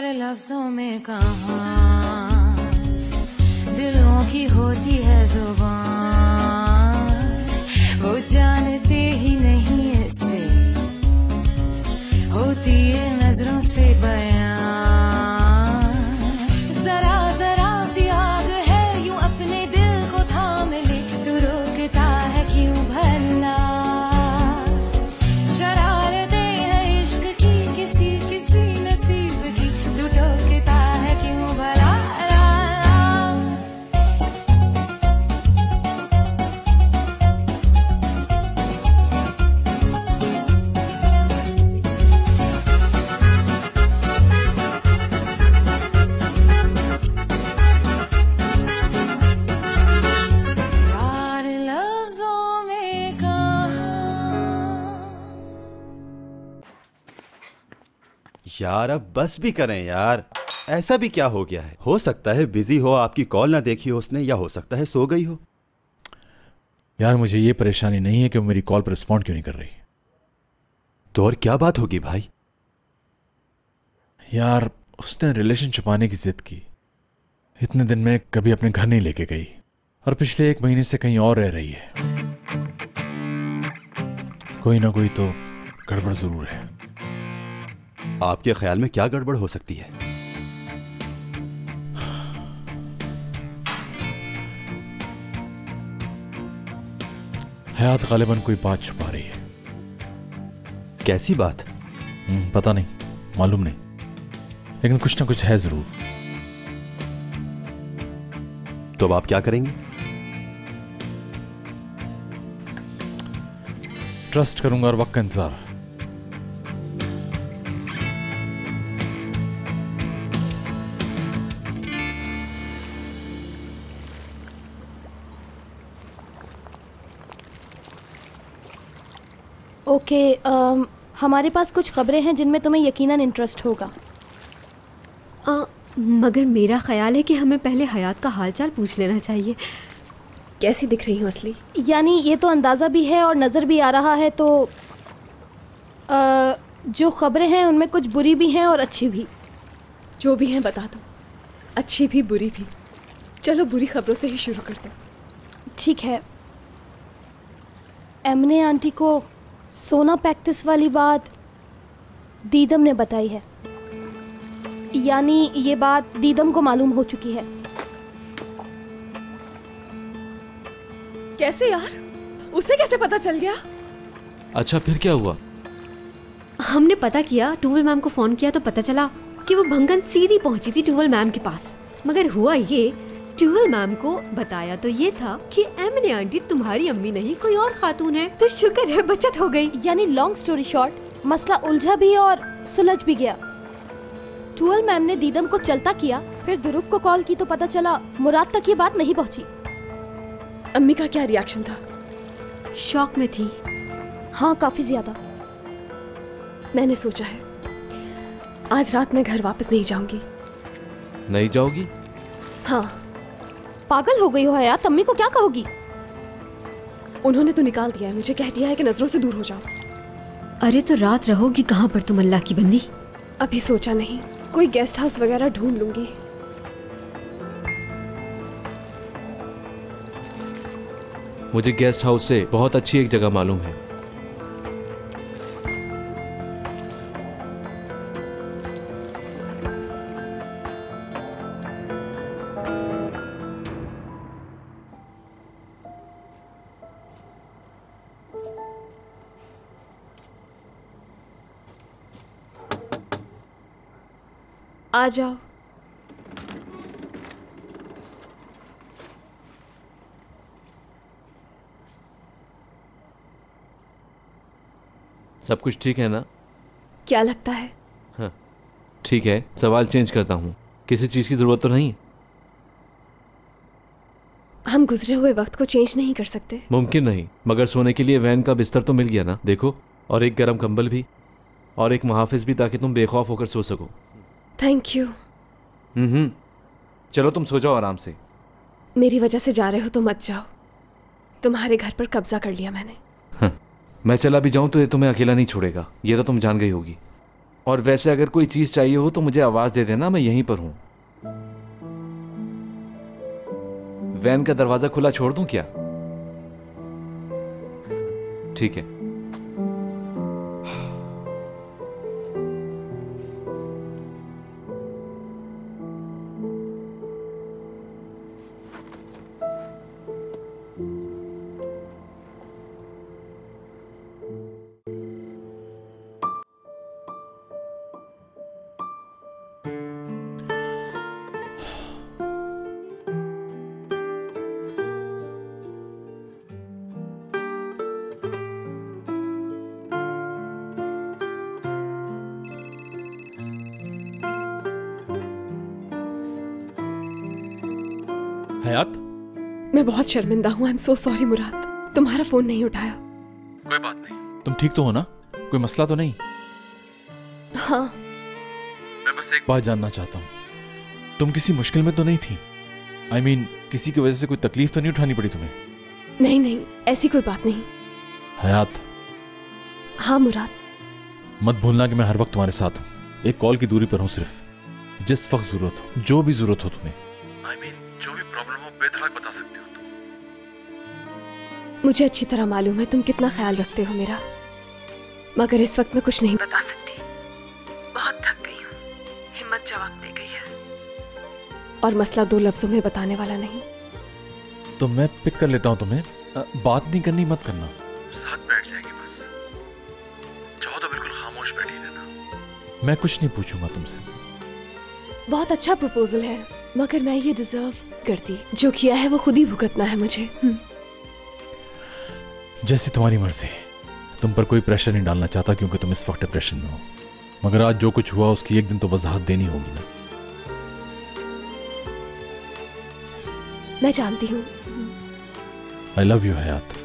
यार लफ्जों में कहाँ दिलों की होती है जुबान, वो जानते ही नहीं इससे होती है नजरों से बयान। जरा जरा सी आग है यूं अपने दिल को थाम ले, तू रोकता है क्यों भला, शरारतें हैं इश्क की किसी किसी नसीब की, तू टोकता है क्यों भला। यार अब बस भी करें यार, ऐसा भी क्या हो गया है? हो सकता है बिजी हो, आपकी कॉल ना देखी हो उसने, या हो सकता है सो गई हो। यार मुझे ये परेशानी नहीं है कि वो मेरी कॉल पर रिस्पॉन्ड क्यों नहीं कर रही। तो और क्या बात होगी भाई? यार उसने रिलेशन छुपाने की जिद की, इतने दिन में कभी अपने घर नहीं लेके गई और पिछले 1 महीने से कहीं और रह रही है। कोई ना कोई तो गड़बड़ जरूर है। आपके ख्याल में क्या गड़बड़ हो सकती है? हयात गालिबन कोई बात छुपा रही है। कैसी बात? पता नहीं, मालूम नहीं, लेकिन कुछ ना कुछ है जरूर। तो अब आप क्या करेंगे? ट्रस्ट करूंगा और वक्त का इंतजार। ओके, हमारे पास कुछ खबरें हैं जिनमें तुम्हें यकीनन इंटरेस्ट होगा। मगर मेरा ख्याल है कि हमें पहले हयात का हालचाल पूछ लेना चाहिए। कैसी दिख रही हूँ असली? यानी ये तो अंदाज़ा भी है और नज़र भी आ रहा है, तो जो खबरें हैं उनमें कुछ बुरी भी हैं और अच्छी भी। जो भी हैं बता दो, अच्छी भी बुरी भी। चलो बुरी खबरों से ही शुरू करते हैं। ठीक है। एमने आंटी को सोना पैक्टिस वाली बात दीदम ने बताई है, यानी ये बात दीदम को मालूम हो चुकी है। कैसे यार? उसे कैसे पता चल गया? अच्छा फिर क्या हुआ? हमने पता किया, टूवल मैम को फोन किया तो पता चला कि वो भंगन सीधी पहुंची थी टूवल मैम के पास। मगर हुआ ये, टूवल मैम को बताया तो ये था कि एमने आंटी तुम्हारी अम्मी नहीं कोई और खातून है। तो शुक्र है बचत हो गई। यानी लॉन्ग स्टोरी शॉर्ट, मसला उलझा भी और सुलझ भी गया। टूवल मैम ने दीदम को चलता किया, फिर दुरुक को कॉल की तो पता चला मुराद तक ये बात नहीं पहुंची। अम्मी का क्या रिएक्शन था? शॉक में थी। हाँ, काफी ज्यादा। मैंने सोचा है आज रात मैं घर वापस नहीं जाऊंगी। नहीं जाओगी? हाँ। पागल हो गई हो हयात, अम्मी को क्या कहोगी? उन्होंने तो निकाल दिया है, मुझे कह दिया है कि नजरों से दूर हो जाओ। अरे तो रात रहोगी कहाँ पर तुम अल्लाह की बंदी? अभी सोचा नहीं, कोई गेस्ट हाउस वगैरह ढूंढ लूंगी। मुझे गेस्ट हाउस से बहुत अच्छी एक जगह मालूम है। आ जाओ। सब कुछ ठीक है ना? क्या लगता है? हाँ ठीक है, सवाल चेंज करता हूँ, किसी चीज़ की ज़रूरत तो नहीं? हम गुजरे हुए वक्त को चेंज नहीं कर सकते। मुमकिन नहीं, मगर सोने के लिए वैन का बिस्तर तो मिल गया ना, देखो, और एक गर्म कंबल भी, और एक मुहाफिज भी, ताकि तुम बेखौफ होकर सो सको। Thank you. चलो तुम सो जाओ आराम से। मेरी वजह से जा रहे हो तो मत जाओ, तुम्हारे घर पर कब्जा कर लिया मैंने। हाँ, मैं चला भी जाऊं तो ये तुम्हें अकेला नहीं छोड़ेगा, ये तो तुम जान गई होगी। और वैसे अगर कोई चीज चाहिए हो तो मुझे आवाज दे देना, मैं यहीं पर हूं। वैन का दरवाजा खुला छोड़ दूं क्या? ठीक है। हयात, मैं बहुत शर्मिंदा हूँ। आई एम सो सॉरी मुराद, तुम्हारा फोन नहीं उठाया। कोई बात नहीं, तुम ठीक तो हो ना? कोई मसला तो नहीं? हाँ। मैं बस एक बात जानना चाहता हूँ, तुम किसी मुश्किल में तो नहीं थी? I mean, किसी की वजह से कोई तकलीफ तो नहीं उठानी पड़ी तुम्हें? नहीं नहीं, ऐसी कोई बात नहीं। हयात। हाँ मुराद। मत भूलना कि मैं हर वक्त तुम्हारे साथ हूँ, एक कॉल की दूरी पर हूँ सिर्फ। जिस वक्त जरूरत हो, जो भी जरूरत हो तुम्हें, I mean, जो भी प्रॉब्लम हो बेधड़क बता सकते हो तुम। मुझे अच्छी तरह मालूम है तुम कितना ख्याल रखते हो मेरा, मगर इस वक्त मैं कुछ नहीं बता सकती। बहुत थक गई हूँ, हिम्मत जवाब दे गई है, और मसला 2 लफ्जों में बताने वाला नहीं। तो मैं पिक कर लेता हूँ तुम्हें, बात नहीं करनी मत करना, साथ बैठ जाएगी बस। चाहो तो बिल्कुल खामोश बैठी रहना, मैं कुछ नहीं पूछूंगा तुमसे। बहुत अच्छा प्रपोजल है, मगर मैं ये डिजर्व करती। जो किया है वो खुद ही भुगतना है मुझे। जैसी तुम्हारी मर्जी। तुम पर कोई प्रेशर नहीं डालना चाहता क्योंकि तुम इस वक्त डिप्रेशन में हो, मगर आज जो कुछ हुआ उसकी एक दिन तो वजाहत देनी होगी ना। मैं जानती हूँ। आई लव यू हयात।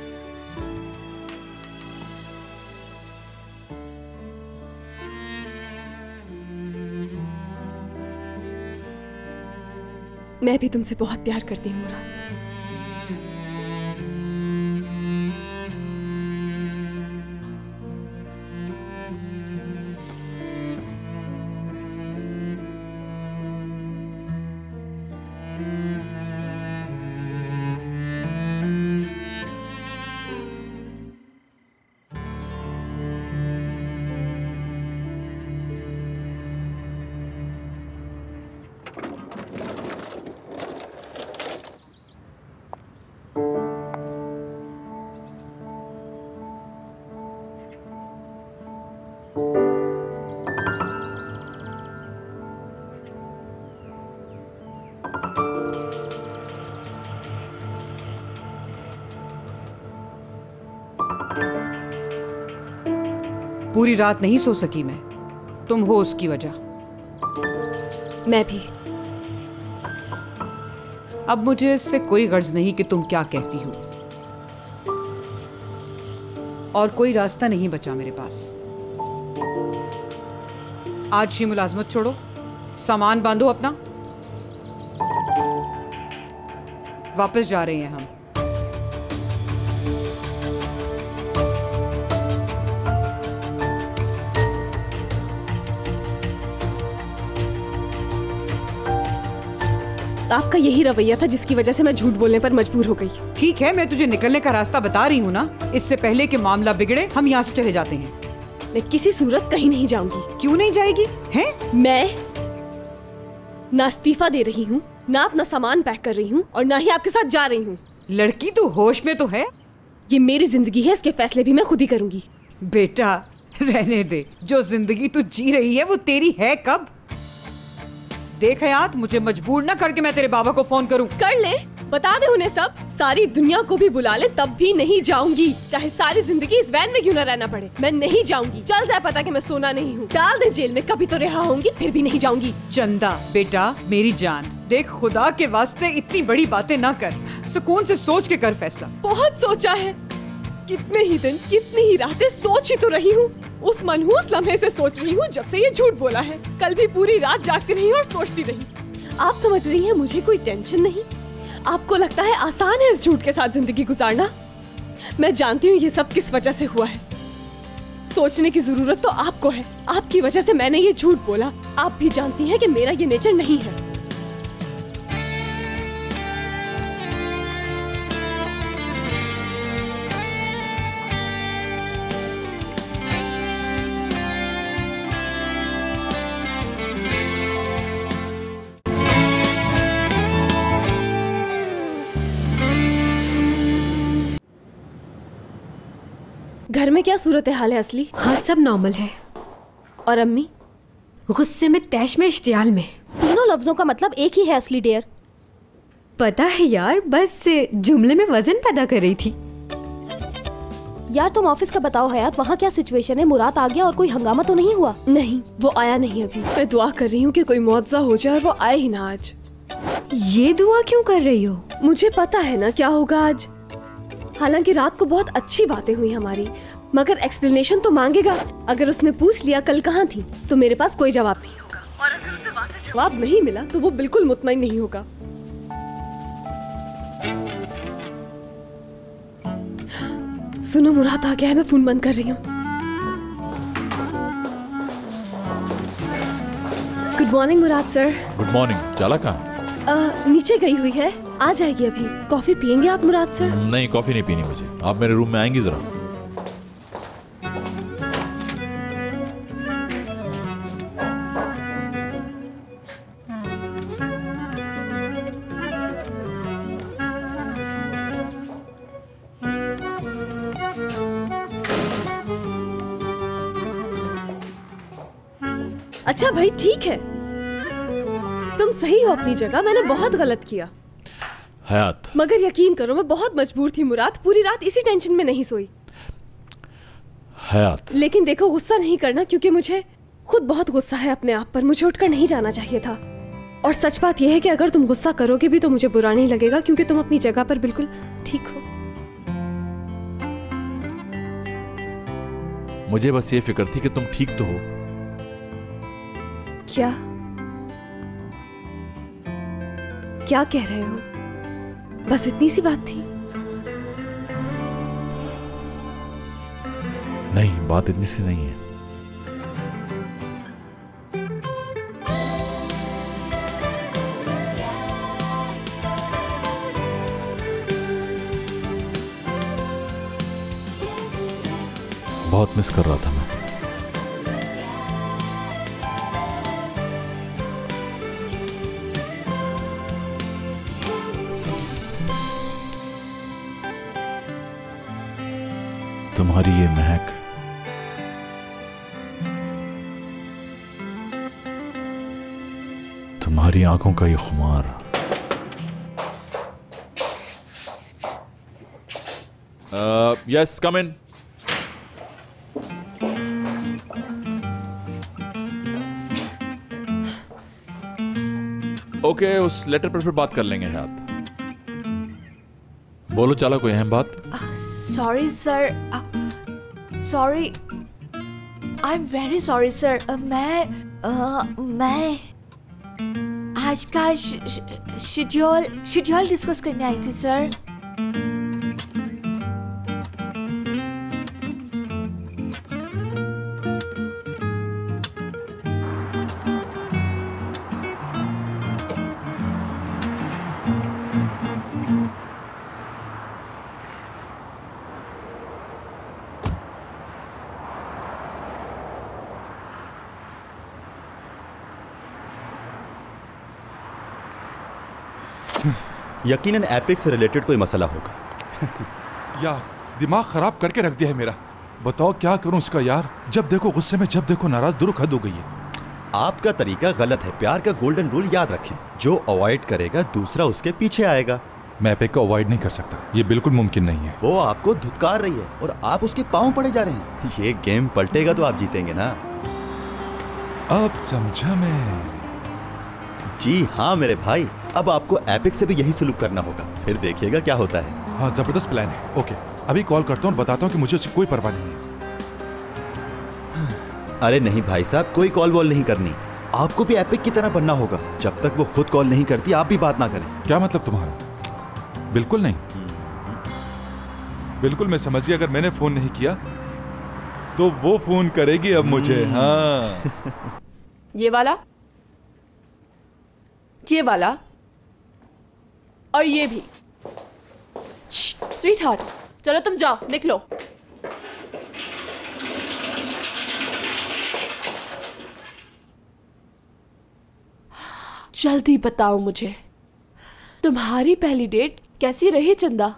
मैं भी तुमसे बहुत प्यार करती हूँ मुराद। पूरी रात नहीं सो सकी मैं, तुम हो उसकी वजह। मैं भी। अब मुझे इससे कोई गर्ज नहीं कि तुम क्या कहती हो, और कोई रास्ता नहीं बचा मेरे पास। आज ही मुलाजमत छोड़ो, सामान बांधो अपना, वापस जा रहे हैं हम। आपका यही रवैया था जिसकी वजह से मैं झूठ बोलने पर मजबूर हो गई। ठीक है, मैं तुझे निकलने का रास्ता बता रही हूँ ना। इससे पहले कि मामला बिगड़े हम यहाँ से चले जाते हैं। मैं किसी सूरत कहीं नहीं जाऊंगी। क्यों नहीं जाएगी? हैं? मैं ना इस्तीफा दे रही हूँ, ना अपना सामान पैक कर रही हूँ, और ना ही आपके साथ जा रही हूँ। लड़की तो होश में तो है। ये मेरी जिंदगी है, इसके फैसले भी मैं खुद ही करूंगी। बेटा रहने दे, जो जिंदगी तू जी रही है वो तेरी है कब? देख हयात, मुझे मजबूर ना करके मैं तेरे बाबा को फोन करूं। कर ले, बता दे उन्हें सब, सारी दुनिया को भी बुला ले, तब भी नहीं जाऊंगी। चाहे सारी जिंदगी इस वैन में क्यों ना रहना पड़े, मैं नहीं जाऊंगी। चल जाए पता कि मैं सोना नहीं हूँ, डाल दे जेल में, कभी तो रिहा होंगी, फिर भी नहीं जाऊंगी। चंदा बेटा मेरी जान, देख खुदा के वास्ते इतनी बड़ी बातें ना कर, सुकून से सोच के कर फैसला। बहुत सोचा है, कितने ही दिन, कितनी ही रातें सोच ही तो रही हूँ। उस मनहूस लम्हे से सोच रही हूँ जब से ये झूठ बोला है। कल भी पूरी रात जागती रही और सोचती रही। आप समझ रही हैं मुझे कोई टेंशन नहीं? आपको लगता है आसान है इस झूठ के साथ जिंदगी गुजारना? मैं जानती हूँ ये सब किस वजह से हुआ है। सोचने की जरूरत तो आपको है। आपकी वजह से मैंने ये झूठ बोला। आप भी जानती हैं कि मेरा ये नेचर नहीं है। घर में क्या सूरत हाल है असली? हाँ, सब नॉर्मल है। और अम्मी? गुस्से में, तैश में, इश्तियाल में। तीनों लफ्जों का मतलब एक ही है असली डियर। पता है यार, बस जुमले में वजन पैदा कर रही थी। यार तुम ऑफिस का बताओ हयात, वहाँ क्या सिचुएशन है? मुराद आ गया और कोई हंगामा तो नहीं हुआ? नहीं, वो आया नहीं अभी। मैं दुआ कर रही हूँ कि कोई मुआवजा हो जाए और वो आए ही ना आज। ये दुआ क्यों कर रही हो? मुझे पता है ना क्या होगा आज। हालांकि रात को बहुत अच्छी बातें हुई हमारी, मगर एक्सप्लेनेशन तो मांगेगा। अगर उसने पूछ लिया कल कहाँ थी, तो मेरे पास कोई जवाब नहीं होगा। और अगर उसे वहाँ से जवाब नहीं मिला तो वो बिल्कुल मुतमईन नहीं होगा। सुनो, मुराद आ गया है, मैं फोन बंद कर रही हूँ। गुड मॉर्निंग मुराद सर। Good morning. जाला कहाँ? नीचे गई हुई है, आ जाएगी अभी। कॉफी पियेंगे आप मुराद सर? नहीं, कॉफी नहीं पीनी मुझे। आप मेरे रूम में आएंगी जरा? अच्छा भाई, ठीक है, तुम सही हो अपनी जगह। मैंने बहुत गलत किया हयात। मगर यकीन करो, मैं बहुत मजबूर थी मुराद। पूरी रात इसी टेंशन में नहीं सोई। हयात, लेकिन देखो, गुस्सा नहीं करना, क्योंकि मुझे खुद बहुत गुस्सा है अपने आप पर। मुझे उठकर नहीं जाना चाहिए था। और सच बात यह है कि अगर तुम गुस्सा करोगे भी तो मुझे बुरा नहीं लगेगा, क्योंकि तुम अपनी जगह पर बिल्कुल ठीक हो। मुझे बस ये फिक्र थी कि तुम ठीक तो हो। क्या क्या कह रहे हो? बस इतनी सी बात थी? नहीं, बात इतनी सी नहीं है। बहुत मिस कर रहा था मैं। तुम्हारी ये महक, तुम्हारी आंखों का ये खुमार। यस, कम इन। ओके, उस लेटर पर फिर बात कर लेंगे। हाथ बोलो, चला कोई अहम बात? Sorry sir, sorry, I am very sorry sir. मैं आज का शेड्यूल डिस्कस करने आई थी सर। यकीनन एपिक से रिलेटेड कोई मसला होगा। यार, दिमाग खराब करके रख दिया है मेरा। बताओ क्या करूं उसका यार। जब देखो गुस्से में, जब देखो नाराज। दुरुख हद हो गई है। आपका तरीका गलत है। प्यार का गोल्डन रूल याद रखें, जो अवॉइड करेगा दूसरा उसके पीछे आएगा। मैं एपिक को अवॉइड नहीं कर सकता, ये बिल्कुल मुमकिन नहीं है। वो आपको धुतकार रही है और आप उसके पांव पड़े जा रहे हैं। ये गेम पलटेगा तो आप जीतेंगे ना। अब समझा मैं। जी हाँ मेरे भाई, अब आपको एपिक से भी यही सलूक करना होगा। फिर देखिएगा क्या होता है। हाँ, जबरदस्त प्लान है। ओके, अभी कॉल करता हूँ और बताता हूँ कि मुझे उसकी कोई परवाह नहीं है। अरे नहीं भाई साहब, कोई कॉल वॉल नहीं करनी। आपको भी एपिक की तरह बनना होगा। जब तक वो खुद कॉल नहीं करती आप भी बात ना करें। क्या मतलब तुम्हारा? बिल्कुल नहीं। बिल्कुल मैं समझ गया। अगर मैंने फोन नहीं किया तो वो फोन करेगी अब मुझे। हाँ ये वाला, ये वाला और ये भी। स्वीट हार्ट, चलो तुम जाओ, निकलो। जल्दी बताओ मुझे, तुम्हारी पहली डेट कैसी रही चंदा?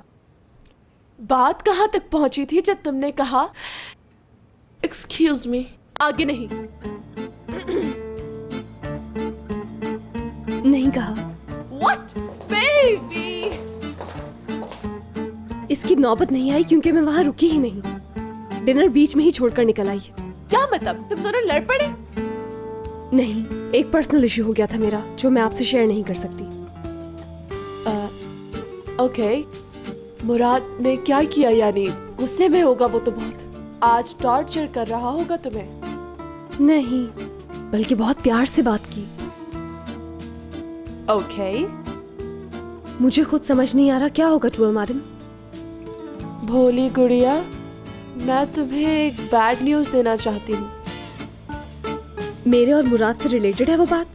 बात कहाँ तक पहुंची थी जब तुमने कहा एक्सक्यूज मी? आगे नहीं। नहीं कहा। What baby? इसकी नौबत नहीं आई क्योंकि मैं वहां रुकी ही नहीं। डिनर बीच में ही छोड़कर निकल आई। क्या मतलब, तुम दोनों लड़ पड़े? नहीं, एक पर्सनल इशू हो गया था मेरा जो मैं आपसे शेयर नहीं कर सकती। ओके, मुराद ने क्या किया? यानी गुस्से में होगा वो तो बहुत। आज टॉर्चर कर रहा होगा तुम्हें? नहीं, बल्कि बहुत प्यार से बात की। ओके, मुझे खुद समझ नहीं आ रहा क्या होगा ट्वेल मैडम। भोली गुड़िया, मैं तुम्हें एक बैड न्यूज देना चाहती हूँ। मेरे और मुराद से रिलेटेड है वो बात?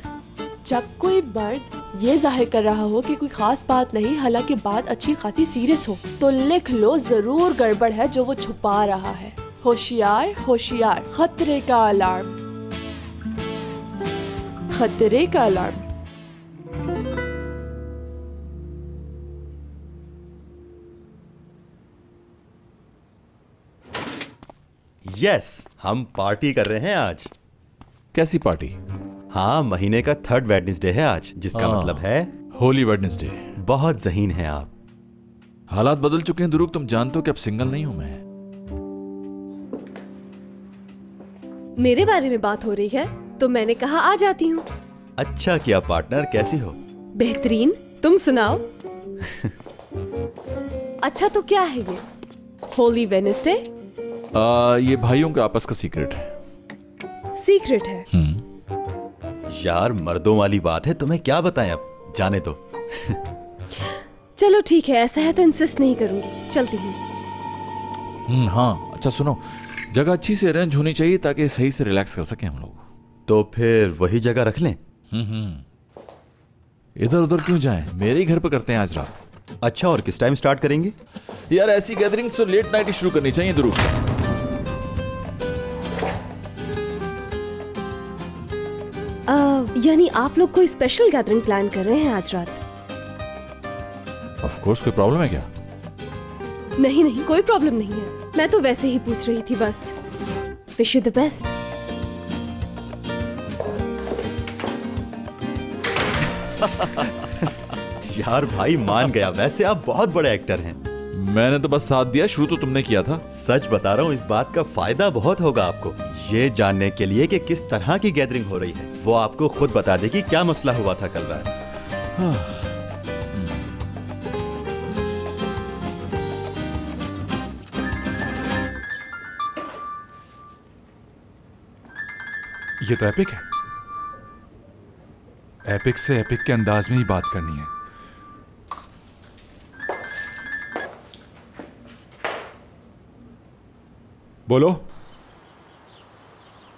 जब कोई मर्द ये जाहिर कर रहा हो कि कोई खास बात नहीं, हालांकि बात अच्छी खासी सीरियस हो, तो लिख लो जरूर गड़बड़ है जो वो छुपा रहा है। होशियार होशियार, खतरे का अलार्म, खतरे का अलार्म। यस, हम पार्टी कर रहे हैं आज। कैसी पार्टी? हाँ, महीने का 3rd वेडनेसडे है आज, जिसका मतलब है होली वेडनेसडे। बहुत ज़हीन हैं आप। हालात बदल चुके हैं दुरूक, तुम जानते हो कि अब सिंगल नहीं हूं मैं। मेरे बारे में बात हो रही है तो मैंने कहा आ जाती हूँ। अच्छा किया पार्टनर, कैसी हो? बेहतरीन, तुम सुनाओ। अच्छा तो क्या है ये होली वेडनेसडे? ये भाइयों के आपस का सीक्रेट है। सीक्रेट है? यार मर्दों वाली बात है, तुम्हें क्या बताएं, अब जाने दो। चलो ठीक है, ऐसा है तो इंसिस्ट नहीं करूंगी, चलती हूँ। हाँ अच्छा सुनो, जगह अच्छी से अरेंज होनी चाहिए ताकि सही से रिलैक्स कर सके हम लोग। तो फिर वही जगह रख लें। इधर उधर क्यों जाएं, मेरे ही घर पर करते हैं आज रात। अच्छा, और किस टाइम स्टार्ट करेंगे? यार ऐसी गैदरिंग्स तो लेट नाइट ही शुरू करनी चाहिए दुरूक। यानी आप लोग कोई स्पेशल गैदरिंग प्लान कर रहे हैं आज रात? ऑफ कोर्स, कोई प्रॉब्लम है क्या? नहीं नहीं, कोई प्रॉब्लम नहीं है, मैं तो वैसे ही पूछ रही थी बस। Wish you the best. यार भाई मान गया, वैसे आप बहुत बड़े एक्टर हैं। मैंने तो बस साथ दिया, शुरू तो तुमने किया था। सच बता रहा हूँ, इस बात का फायदा बहुत होगा आपको, ये जानने के लिए कि किस तरह की गैदरिंग हो रही है। वो आपको खुद बता देगी क्या मसला हुआ था कल रात। ये तो एपिक है। एपिक से एपिक के अंदाज में ही बात करनी है। बोलो।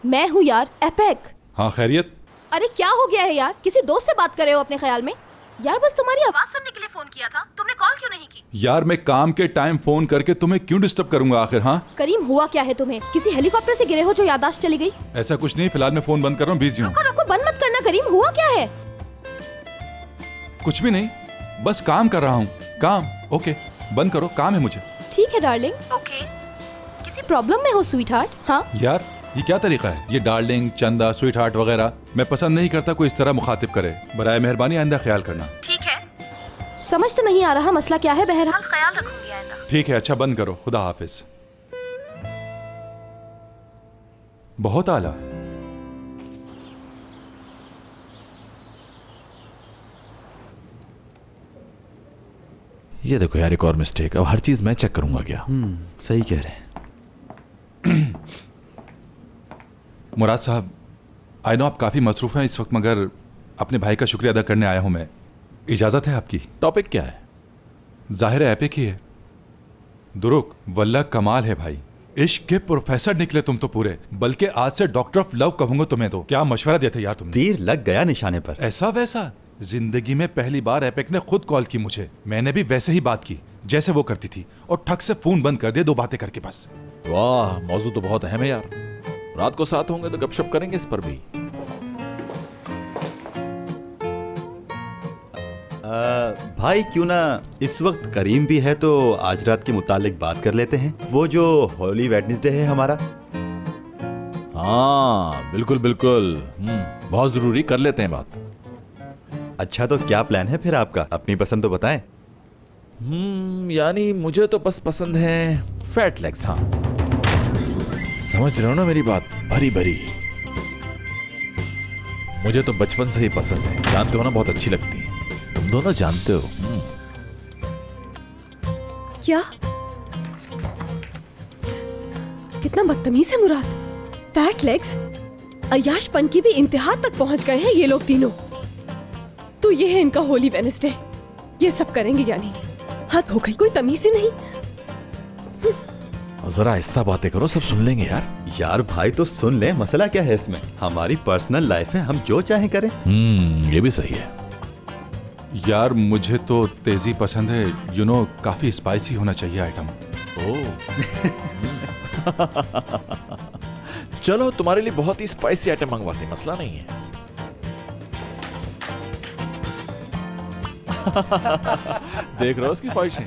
मैं हूँ यार, एपिक। हाँ खैरियत? अरे क्या हो गया है यार, किसी दोस्त से बात कर रहे हो अपने ख्याल में? यार बस तुम्हारी आवाज सुनने के लिए फोन किया था, तुमने कॉल क्यों नहीं की? यार मैं काम के टाइम फोन करके तुम्हें क्यों डिस्टर्ब करूंगा आखिर? हाँ करीम, हुआ क्या है तुम्हें? किसी हेलीकॉप्टर से गिरे हो जो याददाश्त चली गई? ऐसा कुछ नहीं, फिलहाल मैं फोन बंद कर रहा हूँ, बिजी हूँ। रुको रुको, बंद मत करना करीम, हुआ क्या है? कुछ भी नहीं, बस काम कर रहा हूँ, काम। ओके बंद करो, काम है मुझे। ठीक है डार्लिंग, ओके। किसी प्रॉब्लम में हो स्वीट हार्ट? हाँ यार ये क्या तरीका है, ये डार्लिंग, चंदा, स्वीट हार्ट वगैरह मैं पसंद नहीं करता कोई इस तरह मुखातिब करे। बराए मेहरबानी आइंदा ख्याल करना। ठीक है, समझ तो नहीं आ रहा मसला क्या है, बहरहाल ख्याल रखूंगी आइंदा। ठीक है, अच्छा बंद करो, खुदा हाफिज। बहुत आला। ये देखो यार, एक और मिस्टेक। अब हर चीज मैं चेक करूंगा क्या? सही कह रहे हैं। मुराद साहब, आई नो आप काफ़ी मसरूफ़ हैं इस वक्त, मगर अपने भाई का शुक्रिया अदा करने आया हूं मैं। इजाज़त है आपकी? टॉपिक क्या है? जाहिर है एपिक ही है। दुरुक, वल्लाह कमाल है भाई, इश्क के प्रोफेसर निकले तुम तो पूरे, बल्कि आज से डॉक्टर ऑफ लव कहूंगा तुम्हें। तो क्या मशवरा देते यार तुमने? तीर लग गया निशाने पर। ऐसा वैसा जिंदगी में पहली बार एपेक ने खुद कॉल की मुझे। मैंने भी वैसे ही बात की जैसे वो करती थी, और ठक से फोन बंद कर दिया 2 बातें करके बस। वाह, मौजू तो बहुत अहम है यार। रात को साथ होंगे तो गपशप करेंगे इस पर भी। भाई क्यों ना इस वक्त करीम भी है तो आज रात के मुतालिक बात कर लेते हैं। वो जो होली वेडनेसडे है हमारा। हाँ बिल्कुल बिल्कुल, बहुत जरूरी, कर लेते हैं बात। अच्छा तो क्या प्लान है फिर आपका? अपनी पसंद तो बताएं। यानी मुझे तो बस पसंद है फैट लेग्स। हाँ समझ रहे हो ना मेरी बात, भरी भरी। मुझे तो बचपन से ही पसंद है, जानते हो ना, बहुत अच्छी लगती है। तुम दोनों जानते हो। क्या? कितना बदतमीज है मुराद। फैट लेग्स, अय्याशपन की भी इंतहा तक पहुंच गए हैं ये लोग तीनों। तो ये है इनका होली वेडनेसडे, ये सब करेंगे यानी। हद हो गई, कोई तमीज ही नहीं। जरा आहिस्ता बातें करो, सब सुन लेंगे यार। यार भाई तो सुन ले, मसला क्या है इसमें? हमारी पर्सनल लाइफ है, हम जो चाहें करें। ये भी सही है। यार मुझे तो तेजी पसंद है, यू नो, काफी स्पाइसी होना चाहिए आइटम। चलो तुम्हारे लिए बहुत ही स्पाइसी आइटम मंगवाते हैं, मसला नहीं है। देख रहे हो उसकी ख्वाहिशें।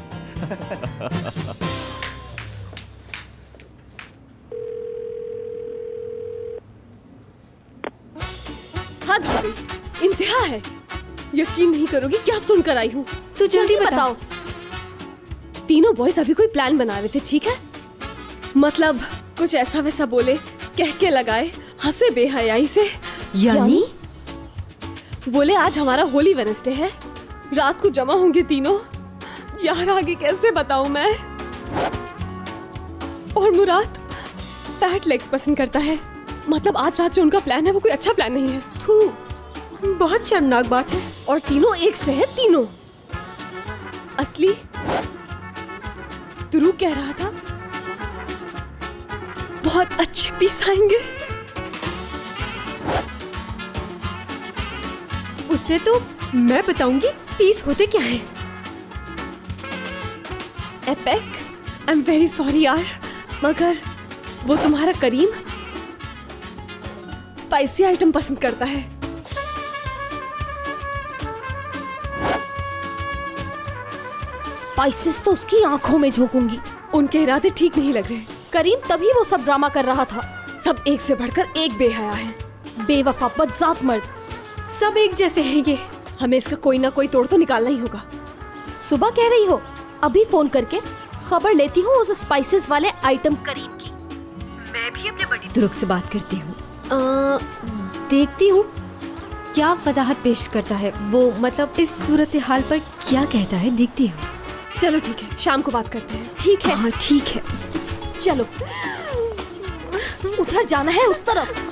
हद हो गई, इंतहा है। यकीन नहीं करोगी क्या सुनकर आई हूँ। तो जल्दी बताओ। तीनों बॉयज अभी कोई प्लान बना रहे थे, ठीक है? मतलब कुछ ऐसा वैसा बोले, कह के लगाए, हंसे बेहयाई से। यानी बोले आज हमारा होली वेडनेसडे है, रात को जमा होंगे तीनों। यार आगे कैसे बताऊं मैं। और मुराद फैट लेग्स पसंद करता है, मतलब आज रात जो उनका प्लान है वो कोई अच्छा प्लान नहीं है। थू, बहुत शर्मनाक बात है। और तीनों एक से है, तीनों। असली ध्रुव कह रहा था बहुत अच्छे पीस आएंगे। उससे तो मैं बताऊंगी पीस होते क्या है। APEC, I am very sorry यार, मगर वो तुम्हारा करीम स्पाइसी आइटम पसंद करता है। स्पाइसेस तो उसकी आंखों में झोंकूंगी। उनके इरादे ठीक नहीं लग रहे। करीम तभी वो सब ड्रामा कर रहा था। सब एक से बढ़कर एक बेहया है। बेवफा बदजात मर्द, सब एक जैसे हैं ये। हमें इसका कोई ना कोई तोड़ तो निकालना ही होगा। सुबह कह रही हो, अभी फोन करके खबर लेती हूँ उस स्पाइसेस वाले आइटम करीम की। मैं भी अपने बड़ी दुरुक से बात करती हूँ, देखती हूँ क्या वजाहत पेश करता है वो, मतलब इस सूरत हाल पर क्या कहता है, देखती हूँ। चलो ठीक है, शाम को बात करते हैं। ठीक है? हाँ ठीक है। चलो, उधर जाना है, उस तरफ।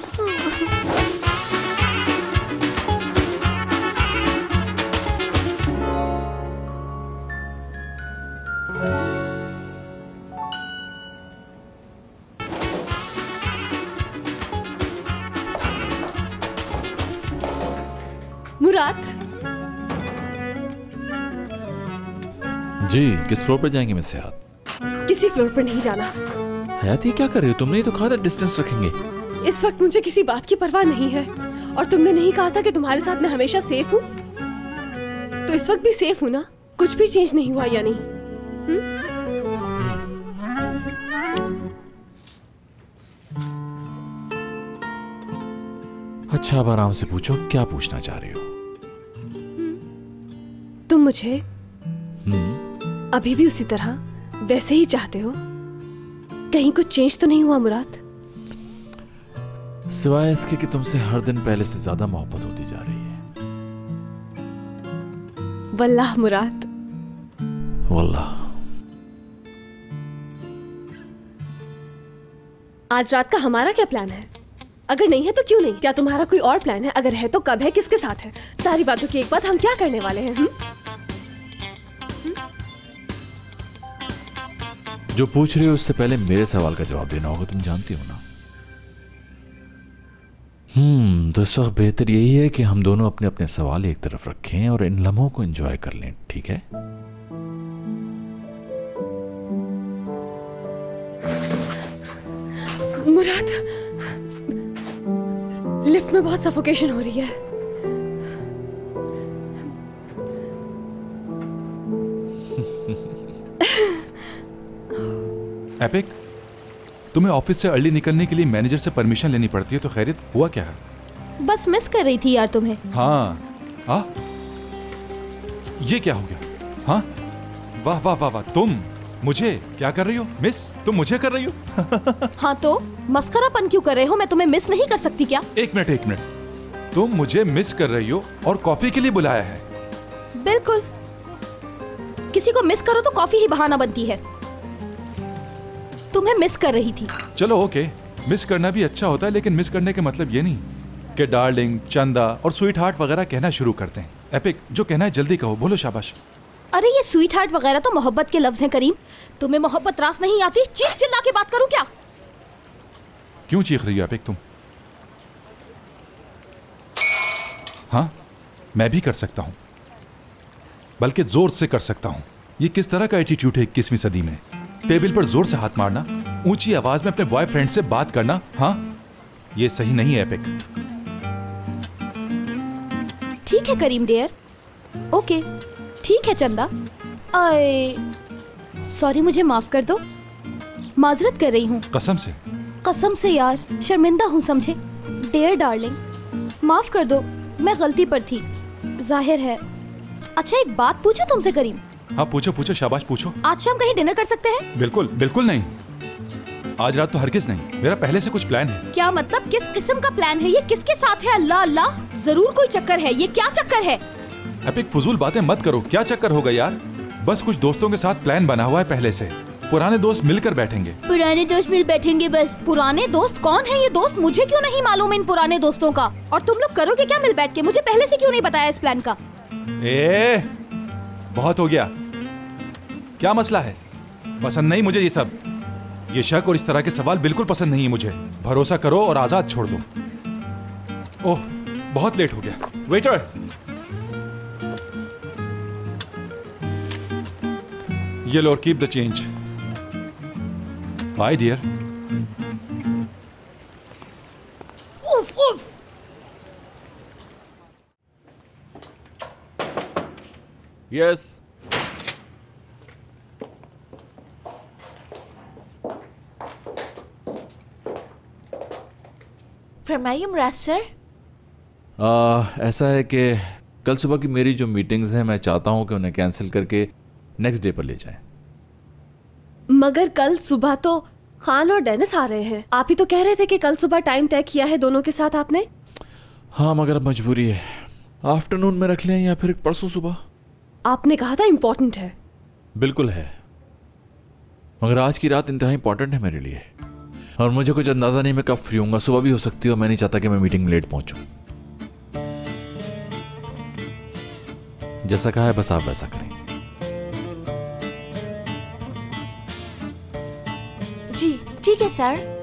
मुराद जी, किस फ्लोर पे जाएंगे मिस हयात? किसी फ्लोर पर नहीं जाना। हयात ये क्या कर रही हो? तुमने ही तो कहा था डिस्टेंस रखेंगे। इस वक्त मुझे किसी बात की परवाह नहीं है, और तुमने नहीं कहा था कि तुम्हारे साथ मैं हमेशा सेफ हूँ? तो इस वक्त भी सेफ हूँ ना? कुछ भी चेंज नहीं हुआ या नहीं? अच्छा अब आराम से पूछो, क्या पूछना चाह रही हो? तुम मुझे अभी भी उसी तरह वैसे ही चाहते हो? कहीं कुछ चेंज तो नहीं हुआ मुराद? सिवाय इसके कि तुमसे हर दिन पहले से ज्यादा मोहब्बत होती जा रही है। वल्लाह मुराद, वल्लाह। आज रात का हमारा क्या प्लान है? अगर नहीं है तो क्यों नहीं? क्या तुम्हारा कोई और प्लान है? अगर है तो कब है, किसके साथ है? सारी बातों की एक बात, हम क्या करने वाले हैं? जो पूछ रही हो उससे पहले मेरे सवाल का जवाब देना होगा, तुम जानती हो ना। तो इस वक्त बेहतर यही है कि हम दोनों अपने अपने सवाल एक तरफ रखें और इन लम्हों को एंजॉय कर लें, ठीक है? मुराद, लिफ्ट में बहुत सफोकेशन हो रही है। एपिक, तुम्हें ऑफिस से अर्ली निकलने के लिए मैनेजर से परमिशन लेनी पड़ती है, तो खैरियत हुआ क्या है? बस मिस कर रही थी यार तुम्हें। हाँ, ये क्या हो गया? हाँ, वाह वाह वाह वाह, तुम मुझे क्या कर रही हो? मिस तुम मुझे कर रही हो? हाँ तो मस्खरापन क्यों कर रहे हो? मैं तुम्हें मिस नहीं कर सकती क्या? एक मिनट, तुम मुझे मिस कर रही हो और कॉफी के लिए बुलाया है? बिल्कुल, किसी को मिस करो तो कॉफी ही बहाना बनती है। तुम्हें मिस कर रही थी। चलो ओके, मिस करना भी अच्छा होता है, लेकिन मिस करने के मतलब ये नहीं कि डार्लिंग, चंदा और स्वीट हार्ट वगैरह कहना शुरू करते हैं। एपिक, जो कहना है जल्दी कहो, बोलो, शाबाश। अरे ये स्वीट हार्ट वगैरह तो मोहब्बत के लफ्ज हैं करीम। तुम्हें मोहब्बत रास नहीं आती? चीख चिल्ला के बात करूं क्या? क्यों चीख रही हो एपिक तुम? हाँ, मैं भी कर सकता हूं, बल्कि जोर से कर सकता हूं। ये किस तरह का एटीट्यूड है 21वीं सदी में? टेबल पर जोर से हाथ मारना, ऊंची आवाज में अपने बॉयफ्रेंड से बात करना, हाँ ये सही नहीं है एपिक। ठीक है करीम डियर, ओके ठीक है चंदा। सॉरी, मुझे माफ कर दो, माजरत कर रही हूँ। कसम से? कसम से यार, शर्मिंदा हूँ समझे। डियर डार्लिंग, माफ कर दो, मैं गलती पर थी, जाहिर है। अच्छा एक बात पूछूं तुमसे करीम? हाँ पूछो पूछो, शाबाश पूछो। आज शाम कहीं डिनर कर सकते हैं? बिल्कुल बिल्कुल नहीं, आज रात तो हरगिज नहीं। मेरा पहले से कुछ प्लान है। क्या मतलब? किस किस्म का प्लान है ये? किसके साथ है? अल्लाह अल्लाह, जरूर कोई चक्कर है। ये क्या चक्कर है? एपिक फजूल बातें मत करो, क्या चक्कर होगा यार? बस कुछ दोस्तों के साथ प्लान बना हुआ है पहले से, पुराने दोस्त मिलकर बैठेंगे। पुराने दोस्त मिल बैठेंगे बस? पुराने दोस्त कौन है ये दोस्त? मुझे क्यों नहीं मालूम इन पुराने दोस्तों का? और तुम लोग करोगे क्या मिल बैठ के? मुझे पहले से क्यों नहीं बताया इस प्लान का? बहुत हो गया, क्या मसला है? पसंद नहीं मुझे ये सब, ये शक और इस तरह के सवाल बिल्कुल पसंद नहीं है मुझे। भरोसा करो और आजाद छोड़ दो। ओह बहुत लेट हो गया। वेटर, ये लो, keep the change. Bye dear. उफ उफ। यस। फरमाइए मुराद सर। ऐसा है कि कल सुबह की मेरी जो मीटिंग्स हैं, मैं चाहता हूं कि उन्हें कैंसिल करके नेक्स्ट डे पर ले जाएं। मगर कल सुबह तो खान और डेनिस आ रहे हैं। आप ही तो कह रहे थे कि कल सुबह टाइम तय किया है दोनों के साथ आपने। हाँ मगर अब मजबूरी है, आफ्टरनून में रख लें या फिर परसों सुबह। आपने कहा था इम्पोर्टेंट है। बिल्कुल है, मगर आज की रात इंतहा इम्पोर्टेंट है मेरे लिए, और मुझे कुछ अंदाजा नहीं मैं कब फ्री हूँगा। सुबह भी हो सकती है, मैं नहीं चाहता कि मैं मीटिंग में लेट पहुंचूं। जैसा कहा है बस आप वैसा करें। जी ठीक है सर।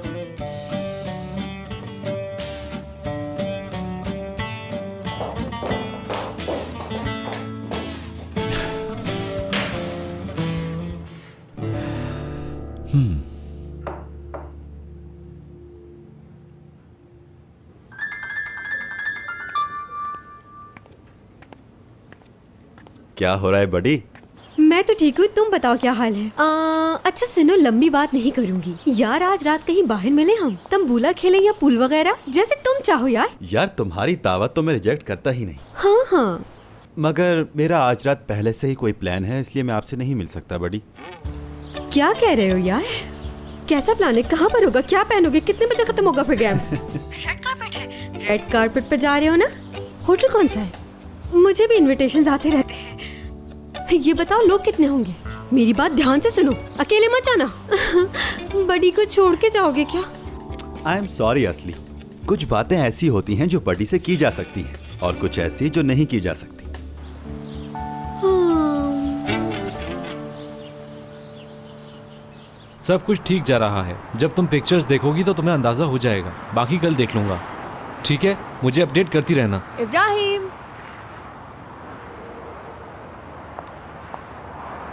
क्या हो रहा है बड़ी? मैं तो ठीक हूँ, तुम बताओ क्या हाल है? अच्छा सुनो, लंबी बात नहीं करूंगी यार, आज रात कहीं बाहर मिले हम, तंबूला खेलें या पूल वगैरह, जैसे तुम चाहो यार। यार तुम्हारी दावत तो मैं रिजेक्ट करता ही नहीं। हाँ हाँ, मगर मेरा आज रात पहले से ही कोई प्लान है, इसलिए मैं आपसे नहीं मिल सकता बड़ी। क्या कह रहे हो यार? कैसा प्लान है? कहाँ पर होगा? क्या पहनोगे? कितने बजे खत्म होगा प्रोग्राम? रेड कारपेट है। रेड कारपेट पे जा रहे हो ना? होटल कौन सा है? मुझे भी इनविटेशंस आते रहते हैं। ये बताओ लोग कितने होंगे? मेरी बात ध्यान से सुनो, अकेले मत जाना। बड़ी को छोड़ के जाओगे क्या? आई एम सॉरी असली, कुछ बातें ऐसी होती हैं जो बड़ी से की जा सकती हैं और कुछ ऐसी जो नहीं की जा सकती। सब कुछ ठीक जा रहा है। जब तुम पिक्चर्स देखोगी तो तुम्हें अंदाजा हो जाएगा। बाकी कल देख लूंगा, ठीक है? मुझे अपडेट करती रहना। इब्राहिम,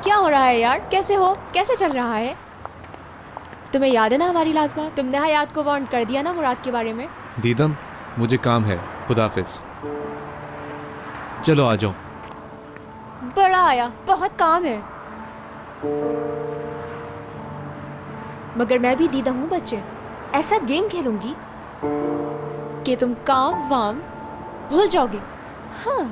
क्या हो रहा है यार? कैसे हो? कैसे चल रहा है? तुम्हें याद है ना हमारी लास्ट बात? तुमने हयात को वार्न कर दिया ना मुराद के बारे में। दीदम, मुझे काम है, खुदाफिज। चलो आ जाओ। बड़ा आया, बहुत काम है। मगर मैं भी दीदा हूँ बच्चे। ऐसा गेम खेलूंगी कि तुम काम वाम भूल जाओगे। हाँ।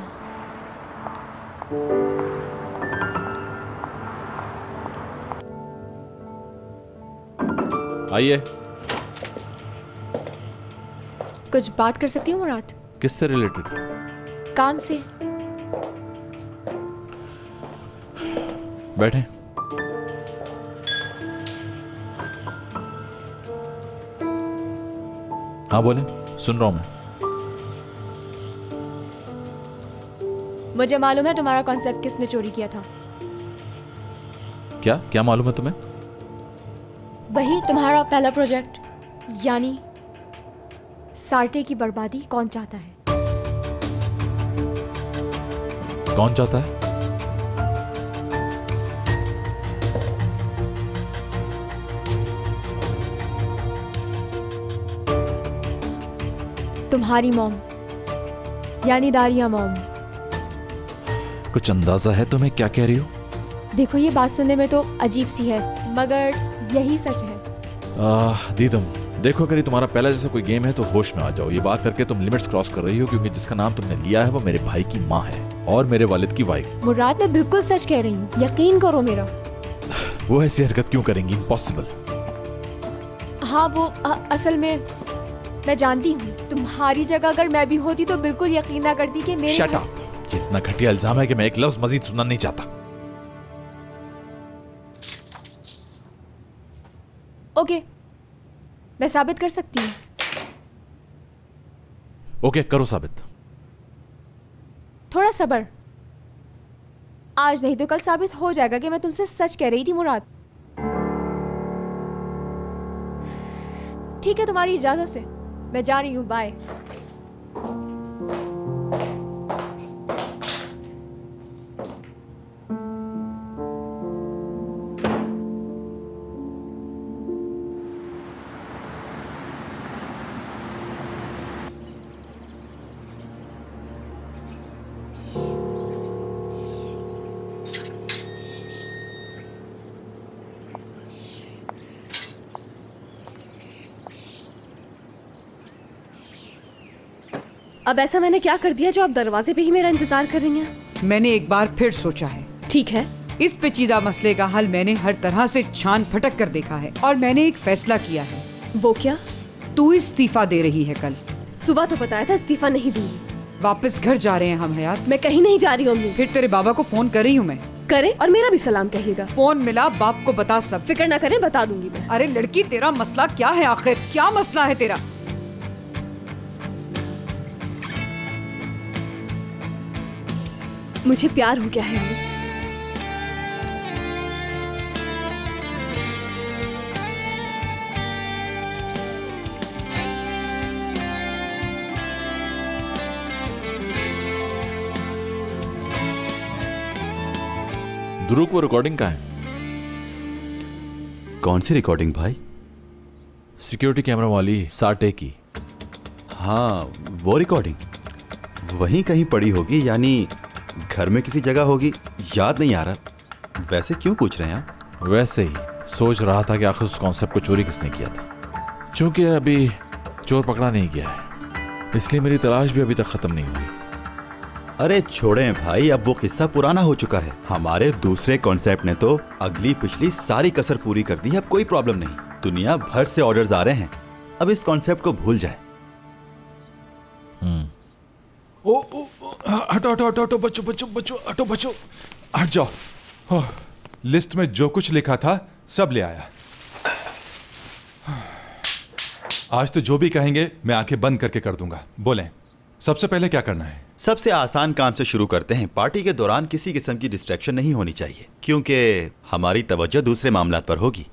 आइए। कुछ बात कर सकती हूँ मुराद? किससे रिलेटेड? काम से। बैठे। हाँ बोले, सुन रहा हूं मैं। मुझे मालूम है तुम्हारा कॉन्सेप्ट किसने चोरी किया था। क्या क्या मालूम है तुम्हें? वही तुम्हारा पहला प्रोजेक्ट, यानी सार्टे की बर्बादी कौन चाहता है? कौन चाहता है? तुम्हारी मॉम, यानी दारिया मॉम। कुछ अंदाजा है तुम्हें क्या कह रही हो? देखो ये बात सुनने में तो अजीब सी है, मगर यही सच है। दीदम देखो, अगर ये तुम्हारा पहला जैसा कोई गेम है तो होश में आ जाओ। ये बात करके तुम लिमिट्स क्रॉस कर रही हो, क्योंकि जिसका नाम तुमने लिया है वो मेरे भाई की माँ है और मेरे वालिद की वाइफ। मुराद, मैं बिल्कुल सच कह रही हूँ, यकीन करो मेरा। वो ऐसी हरकत क्यों करेंगी? इम्पॉसिबल। हाँ वो असल में मैं जानती हूँ, तुम्हारी जगह अगर मैं भी होती तो बिल्कुल यकीन ना करती कि मेरे। Shut up. ये इतना घटिया इल्जाम है कि मैं एक लफ्ज मजीद सुनना नहीं चाहता। ओके, मैं साबित कर सकती हूँ। ओके, करो साबित। थोड़ा सब्र, आज नहीं तो कल साबित हो जाएगा कि मैं तुमसे सच कह रही थी मुराद। ठीक है, तुम्हारी इजाजत से मैं जा रही हूँ, बाय। अब ऐसा मैंने क्या कर दिया जो आप दरवाजे पे ही मेरा इंतजार कर रही हैं? मैंने एक बार फिर सोचा है। ठीक है। इस पेचीदा मसले का हल मैंने हर तरह से छान फटक कर देखा है और मैंने एक फैसला किया है। वो क्या? तू इस्तीफा दे रही है कल। सुबह तो बताया था इस्तीफा नहीं दूंगी। वापस घर जा रहे हैं हम हयात। मैं कहीं नहीं जा रही हूँ अम्मी। फिर तेरे बाबा को फोन कर रही हूँ मैं। करे और मेरा भी सलाम कहिएगा। फोन मिला, बाप को बता सब। फिक्र ना करें, बता दूंगी मैं। अरे लड़की, तेरा मसला क्या है आखिर? क्या मसला है तेरा? मुझे प्यार हो गया है अम्मी। ध्रुव को रिकॉर्डिंग कहाँ है? कौन सी रिकॉर्डिंग भाई? सिक्योरिटी कैमरा वाली सार्टे की। हाँ, वो रिकॉर्डिंग वहीं कहीं पड़ी होगी, यानी घर में किसी जगह होगी, याद नहीं आ रहा। वैसे क्यों पूछ रहे हैं आप? वैसे ही सोच रहा था कि आखिर उस कॉन्सेप्ट को चोरी किसने किया था। चूंकि अभी चोर पकड़ा नहीं गया है, इसलिए मेरी तलाश भी अभी तक खत्म नहीं हुई। अरे छोड़ें भाई, अब वो किस्सा पुराना हो चुका है। हमारे दूसरे कॉन्सेप्ट ने तो अगली पिछली सारी कसर पूरी कर दी है। अब कोई प्रॉब्लम नहीं, दुनिया भर से ऑर्डर्स आ रहे हैं। अब इस कॉन्सेप्ट को भूल जाए। ओ हटो हटो हटो हटो, बच्चों बच्चों बच्चों, हटो बच्चों, हट जाओ। लिस्ट में जो कुछ लिखा था सब ले आया। आज तो जो भी कहेंगे मैं आंखें बंद करके कर दूंगा। बोलें, सबसे पहले क्या करना है? सबसे आसान काम से शुरू करते हैं। पार्टी के दौरान किसी किस्म की डिस्ट्रैक्शन नहीं होनी चाहिए, क्योंकि हमारी तवज्जो दूसरे मामलात पर होगी।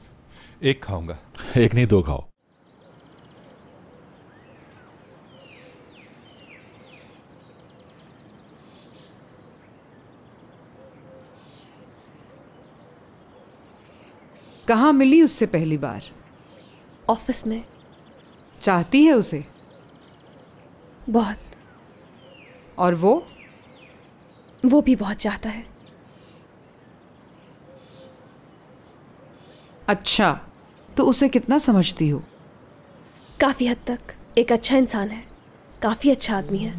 एक खाऊंगा। एक नहीं, 2 खाओ। कहाँ मिली उससे पहली बार? ऑफिस में। चाहती है उसे? बहुत। और वो भी बहुत चाहता है। अच्छा, तो उसे कितना समझती हो? काफी हद तक। एक अच्छा इंसान है, काफी अच्छा आदमी है।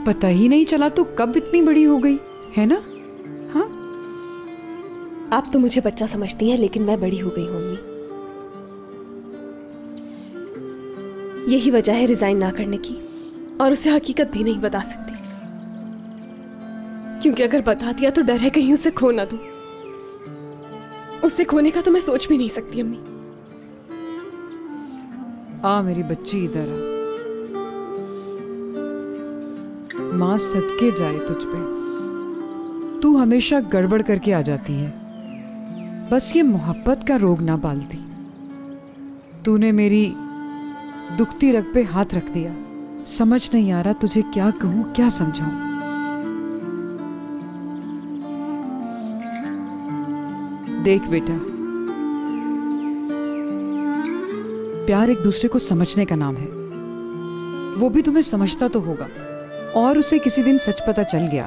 पता ही नहीं चला तो कब इतनी बड़ी हो गई, है ना? हाँ, आप तो मुझे बच्चा समझती हैं, लेकिन मैं बड़ी हो गई हूँ अम्मी। यही वजह है रिजाइन ना करने की, और उसे हकीकत भी नहीं बता सकती, क्योंकि अगर बता दिया तो डर है कहीं उसे खो ना दूं। उसे खोने का तो मैं सोच भी नहीं सकती अम्मी। आ मेरी बच्ची, इधर आ। माँ सदके जाए तुझ पे। तू हमेशा गड़बड़ करके आ जाती है, बस ये मोहब्बत का रोग ना पालती। तूने मेरी दुखती रग पे हाथ रख दिया। समझ नहीं आ रहा तुझे क्या कहूं, क्या समझाऊं। देख बेटा, प्यार एक दूसरे को समझने का नाम है। वो भी तुम्हें समझता तो होगा, और उसे किसी दिन सच पता चल गया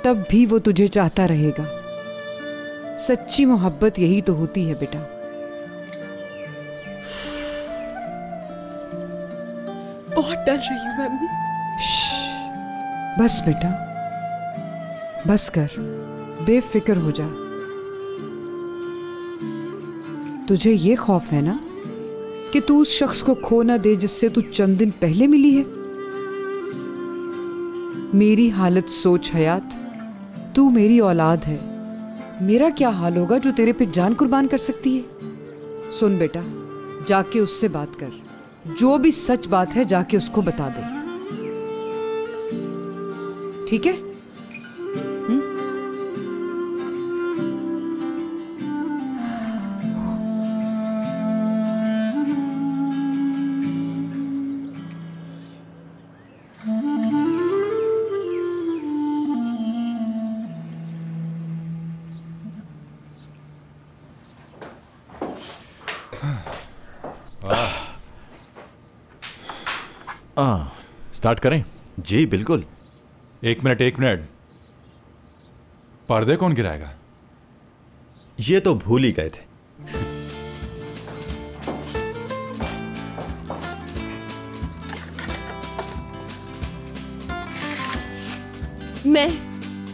तब भी वो तुझे चाहता रहेगा। सच्ची मोहब्बत यही तो होती है बेटा। बहुत डर रही हूँ मम्मी। बस बेटा, बस कर, बेफिक्र हो जा। तुझे ये खौफ है ना कि तू उस शख्स को खो ना दे जिससे तू चंद दिन पहले मिली है। मेरी हालत सोच हयात, तू मेरी औलाद है। मेरा क्या हाल होगा जो तेरे पे जान कुर्बान कर सकती है। सुन बेटा, जाके उससे बात कर, जो भी सच बात है जाके उसको बता दे, ठीक है? स्टार्ट करें? जी बिल्कुल। 1 मिनट। पर्दे कौन गिराएगा? ये तो भूल ही गए थे। मैं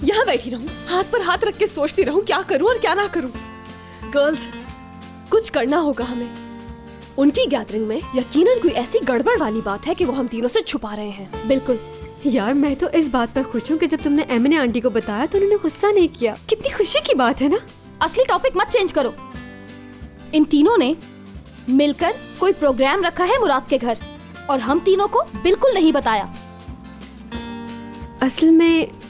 यहाँ बैठी रहूं, हाथ पर हाथ रख के सोचती रहूं क्या करूं और क्या ना करूं। गर्ल्स, कुछ करना होगा हमें। उनकी गैदरिंग में यकीनन कोई ऐसी गड़बड़ वाली बात है कि वो हम तीनों से छुपा रहे हैं। बिल्कुल यार, मैं तो इस बात पर खुश हूँ कि जब तुमने एमिने आंटी को बताया तो उन्होंने गुस्सा नहीं किया। कितनी खुशी की बात है ना। असली टॉपिक मत चेंज करो। इन तीनों ने मिलकर कोई प्रोग्राम रखा है मुराद के घर, और हम तीनों को बिल्कुल नहीं बताया। असल में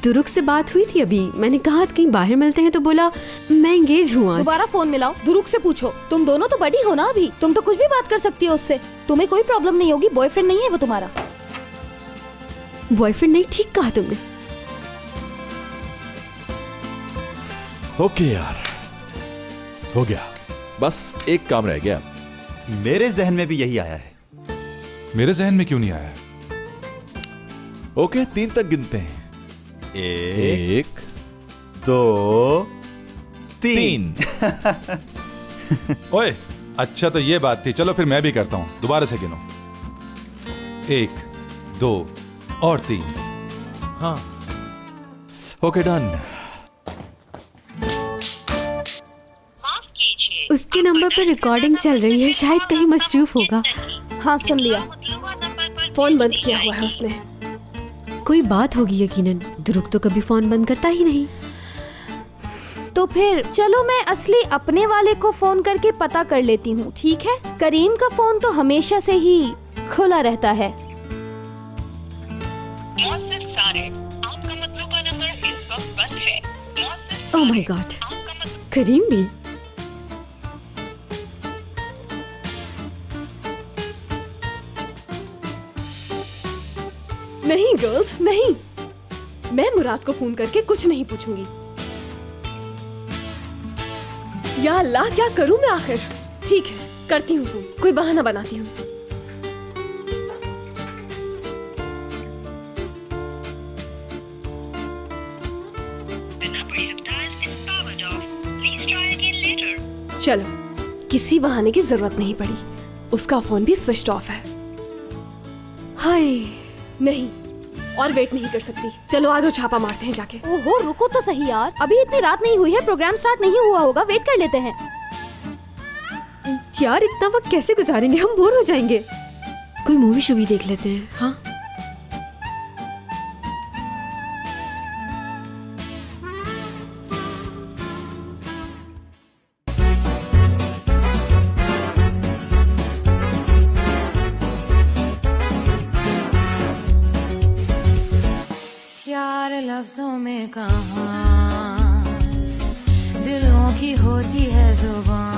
दुरुक से बात हुई थी अभी। मैंने कहा आज कहीं बाहर मिलते हैं तो बोला मैं एंगेज हूँ आज। दोबारा फोन मिलाओ, दुरुक से पूछो। तुम दोनों तो बड़ी हो ना अभी, तुम तो कुछ भी बात कर सकती हो उससे। तुम्हें कोई प्रॉब्लम नहीं होगी। बॉयफ्रेंड नहीं है वो तुम्हारा। बॉयफ्रेंड नहीं, ठीक कहा तुमने। ओके यार, हो गया। बस एक काम रह गया। मेरे जहन में भी यही आया है। मेरे जहन में क्यों नहीं आया? ओके, 3 तक गिनते हैं। 1 2 3। ओए, अच्छा तो ये बात थी। चलो फिर मैं भी करता हूं। दोबारा से गिनो। 1 2 और 3। हाँ, ओके डन। उसके नंबर पर रिकॉर्डिंग चल रही है, शायद कहीं मसरूफ होगा। हाँ, सुन लिया। फोन बंद किया हुआ है उसने। कोई बात होगी यकीनन। दुरुक तो कभी फोन बंद करता ही नहीं। तो फिर चलो मैं असली अपने वाले को फोन करके पता कर लेती हूँ, ठीक है? करीम का फोन तो हमेशा से ही खुला रहता है। ओह माय गॉड, करीम भी। नहीं गर्ल्स, नहीं। मैं मुराद को फोन करके कुछ नहीं पूछूंगी। या अल्लाह, क्या करूं मैं आखिर? ठीक है, करती हूँ फोन, कोई बहाना बनाती हूँ। चलो, किसी बहाने की जरूरत नहीं पड़ी। उसका फोन भी स्विच ऑफ है। हाय, नहीं और वेट नहीं कर सकती। चलो आज वो छापा मारते हैं जाके। ओहो, रुको तो सही यार, अभी इतनी रात नहीं हुई है, प्रोग्राम स्टार्ट नहीं हुआ होगा, वेट कर लेते हैं। यार इतना वक्त कैसे गुजारेंगे, हम बोर हो जाएंगे। कोई मूवी शूवी देख लेते हैं। हाँ प्यार लफ्जों में कहाँ, दिलों की होती है जुबान।